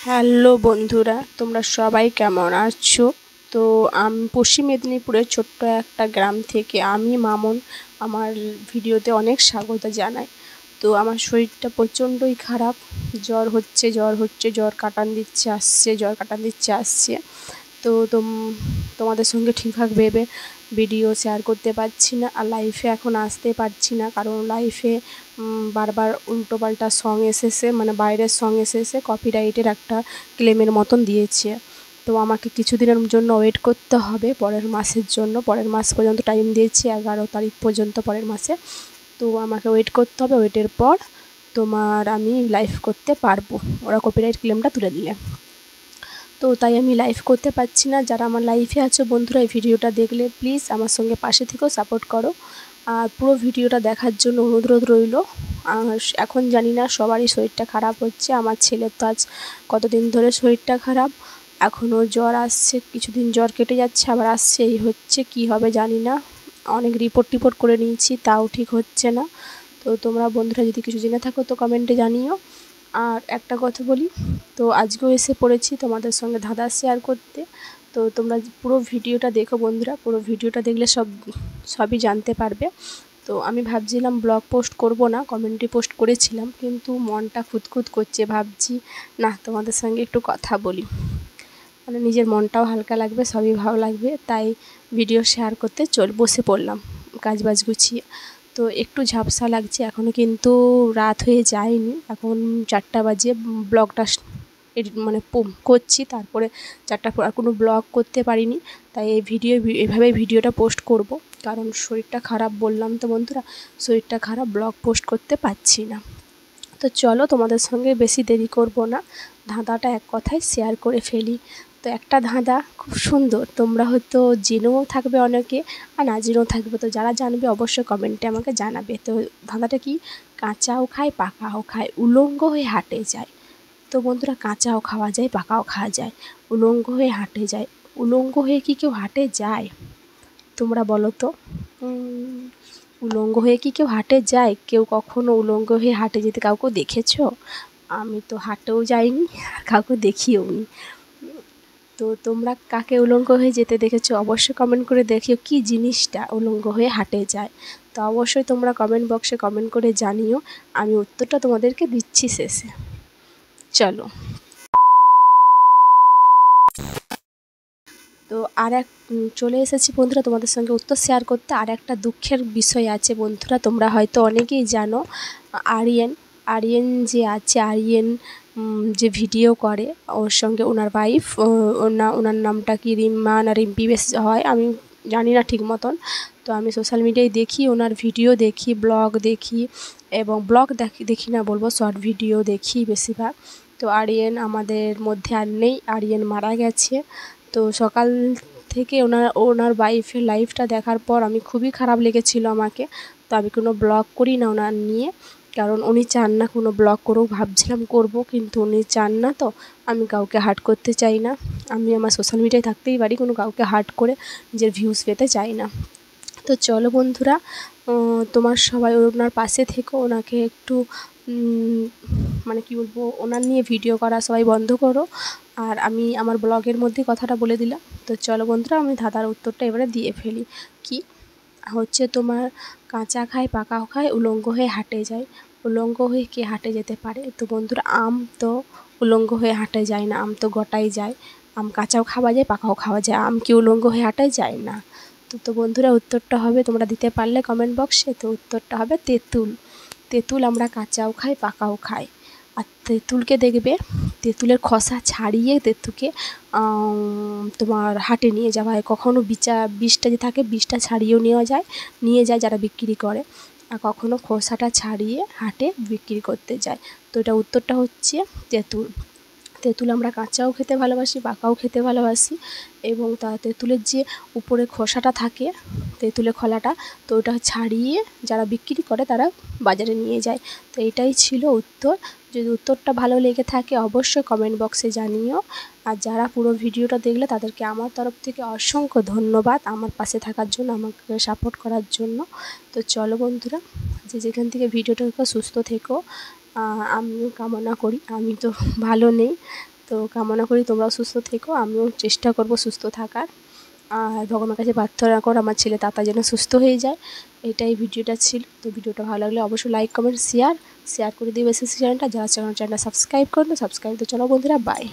Hello বন্ধুরা, তোমরা সবাই কেমন আছো? তো আমি পশ্চিম মেদিনীপুরের ছোট্ট একটা গ্রাম থেকে আমি মামুন আমার ভিডিওতে অনেক স্বাগত জানাই। তো আমার শরীরটা প্রচণ্ডই খারাপ, জ্বর কাটান দিচ্ছে আসছে। তো তোমাদের সঙ্গে ঠিকঠাক ভেবে ভিডিও শেয়ার করতে পারছি না, আর লাইফে এখন আসতে পারছি না, কারণ লাইফে বারবার উল্টোপাল্টা সং এসেছে, মানে বাইরের সং এসেছে, কপিরাইটের একটা ক্লেমের মতন দিয়েছে। তো আমাকে কিছুদিনের জন্য ওয়েট করতে হবে পরের মাসের জন্য। পরের মাস পর্যন্ত টাইম দিয়েছি, 11 তারিখ পর্যন্ত পরের মাসে। তো আমাকে ওয়েট করতে হবে, ওয়েটের পর আমি লাইভ করতে পারবো, ওরা কপিরাইট ক্লেমটা তুলে দিলে। তো তাই আমি লাইভ করতে পারছি না। যারা আমার লাইফে আছো বন্ধুরা, এই ভিডিওটা দেখলে প্লিজ আমার সঙ্গে পাশে থেকেও সাপোর্ট করো, আর পুরো ভিডিওটা দেখার জন্য অনুরোধ রইল। এখন জানি না, সবারই শরীরটা খারাপ হচ্ছে। আমার ছেলের তো আজ কতদিন ধরে শরীরটা খারাপ, এখনও জ্বর আসছে, কিছুদিন জ্বর কেটে যাচ্ছে আবার আসছে, এই হচ্ছে, কি হবে জানি না। অনেক রিপোর্ট করে নিয়েছি, তাও ঠিক হচ্ছে না। তো তোমরা বন্ধুরা যদি কিছু জেনে থাকো তো কমেন্টে জানিও। আর একটা কথা বলি, তো আজকেও এসে পড়েছি তোমাদের সঙ্গে ধাঁধা শেয়ার করতে। তো তোমরা পুরো ভিডিওটা দেখো বন্ধুরা, পুরো ভিডিওটা দেখলে সবই জানতে পারবে। তো আমি ভাবছিলাম ব্লগ পোস্ট করব না, কমেন্টে পোস্ট করেছিলাম, কিন্তু মনটা খুঁতখুত করছে, ভাবছি না তোমাদের সঙ্গে একটু কথা বলি, মানে নিজের মনটাও হালকা লাগবে, সবই ভালো লাগবে। তাই ভিডিও শেয়ার করতে বসে পড়লাম কাজবাজ গুছিয়ে। তো একটু ঝাপসা লাগছে, এখনও কিন্তু রাত হয়ে যায়নি, এখন 4টা বাজে। ব্লগটা এডিট মানে করছি, তারপরে 4টার পর আর কোনো ব্লগ করতে পারিনি। তাই এভাবেই ভিডিওটা পোস্ট করব, কারণ শরীরটা খারাপ, বললাম তো বন্ধুরা, শরীরটা খারাপ, ব্লগ পোস্ট করতে পারছি না। তো চলো তোমাদের সঙ্গে বেশি দেরি করব না, ধাঁধাটা এক কথায় শেয়ার করে ফেলি। তো একটা ধাঁধা খুব সুন্দর, তোমরা হয়তো জেনেও থাকবে অনেকে, আর না জেনেও থাকবে। তো যারা জানবে অবশ্যই কমেন্টে আমাকে জানাবে। তো ধাঁধাটা কি? কাঁচাও খায় পাকাও খায়, উলঙ্গ হয়ে হাঁটে যায়। তো বন্ধুরা, কাঁচাও খাওয়া যায়, পাকাও খাওয়া যায়, উলঙ্গ হয়ে হাঁটে যায়। উলঙ্গ হয়ে কি কেউ হাঁটে যায়? তোমরা বলো তো। উলঙ্গ হয়ে কি কেউ হাঁটে যায়? কেউ কখনো উলঙ্গ হয়ে হাঁটে যেতে কাউকে দেখেছো? আমি তো হাঁটেও যাইনি, আর কাউকে দেখিও নি। তো তোমরা কাকে উলঙ্গ হয়ে যেতে দেখেছো অবশ্যই কমেন্ট করে দেখিও, কি জিনিসটা উলঙ্গ হয়ে হাঁটে যায়। তো অবশ্যই তোমরা কমেন্ট বক্সে কমেন্ট করে জানিও, আমি উত্তরটা তোমাদেরকে দিচ্ছি শেষে। চলো। তো চলে এসেছি বন্ধুরা তোমাদের সঙ্গে উত্তর শেয়ার করতে। আর একটা দুঃখের বিষয় আছে বন্ধুরা, তোমরা হয়তো অনেকেই জানো, আরিয়ান যে আছে, যে ভিডিও করে, ওর সঙ্গে ওনার ওয়াইফ, ওনার নামটা কি রিম্মা না রিম্পি বেশ হয়, আমি জানি না ঠিক মতন। তো আমি সোশ্যাল মিডিয়ায় দেখি, ওনার ভিডিও দেখি, ব্লগ দেখি, এবং ব্লগ দেখি না বলবো, শর্ট ভিডিও দেখি বেশিরভাগ। তো আরিয়ান আমাদের মধ্যে আর নেই, আরিয়ান মারা গেছে। তো সকাল থেকে ওনার ওয়াইফের লাইফটা দেখার পর আমি খুবই খারাপ লেগেছিলো আমাকে। তো আমি কোনো ব্লগ করি না ওনার নিয়ে, কারণ উনি চান না কোনো ব্লগ করুক, ভাবছিলাম করব, কিন্তু উনি চান না। তো আমি কাউকে হার্ট করতে চাই না, আমি আমার সোশ্যাল মিডিয়ায় থাকতেই পারি, কোনো কাউকে হার্ট করে নিজের ভিউজ পেতে চাই না। তো চলো বন্ধুরা, তোমার সবাই ওনার পাশে থেকো, ওনাকে একটু মানে কি বলবো, ওনার নিয়ে ভিডিও করা সবাই বন্ধ করো। আর আমি আমার ব্লগের মধ্যে কথাটা বলে দিলাম। তো চলো বন্ধুরা, আমি ধাঁধার উত্তরটা এবারে দিয়ে ফেলি। কি হচ্ছে তোমার? কাঁচা খায় পাকাও খায়, উলঙ্গ হয়ে হাঁটে যায়। উলঙ্গ হয়ে কে হাঁটে যেতে পারে? তো বন্ধুরা, আম তো উলঙ্গ হয়ে হাঁটে যায় না, আম তো গোটাই যায়। আম কাঁচাও খাওয়া যায়, পাকাও খাওয়া যায়, আম কি উলঙ্গ হয়ে হাঁটাই যায় না? তো বন্ধুরা, উত্তরটা হবে, তোমরা দিতে পারলে কমেন্ট বক্সে, তো উত্তরটা হবে তেঁতুল। তেঁতুল আমরা কাঁচাও খাই, পাকাও খাই। আর তেঁতুলকে দেখবে, তেঁতুলের খোসা ছাড়িয়ে তেঁতুলকে তোমার হাটে নিয়ে যাওয়া হয়। কখনও বীজটা যে থাকে, বীজটা ছাড়িয়েও নিয়ে যায় যারা বিক্রি করে, আর কখনও খোসাটা ছাড়িয়ে হাটে বিক্রি করতে যায়। তো এটা উত্তরটা হচ্ছে তেঁতুল। তেঁতুল আমরা কাঁচাও খেতে ভালোবাসি, পাকাও খেতে ভালোবাসি, এবং তেঁতুলের যে উপরে খোসাটা থাকে, তেঁতুলের খোলাটা, তো ওটা ছাড়িয়ে যারা বিক্রি করে তারা বাজারে নিয়ে যায়। তো এটাই ছিল উত্তর। যদি উত্তরটা ভালো লেগে থাকে অবশ্যই কমেন্ট বক্সে জানিও। আর যারা পুরো ভিডিওটা দেখলে তাদেরকে আমার তরফ থেকে অসংখ্য ধন্যবাদ আমার পাশে থাকার জন্য, আমাকে সাপোর্ট করার জন্য। তো চলো বন্ধুরা, যেখান থেকে ভিডিওটা সুস্থ থেকো, আমিও কামনা করি। আমি তো ভালো নেই, তো কামনা করি তোমরাও সুস্থ থেকো, আমিও চেষ্টা করব সুস্থ থাকার। আর ভগবানের কাছে প্রার্থনা করো আমার ছেলে তাতা যেন সুস্থ হয়ে যায়। এটাই ভিডিওটা ছিল। তো ভিডিওটা ভালো লাগলে অবশ্যই লাইক কমেন্ট শেয়ার করে দিও বেশি চ্যানেলটা। যারা চ্যানেলটা সাবস্ক্রাইব করো সাবস্ক্রাইব। তো চলো বন্ধুরা, বাই।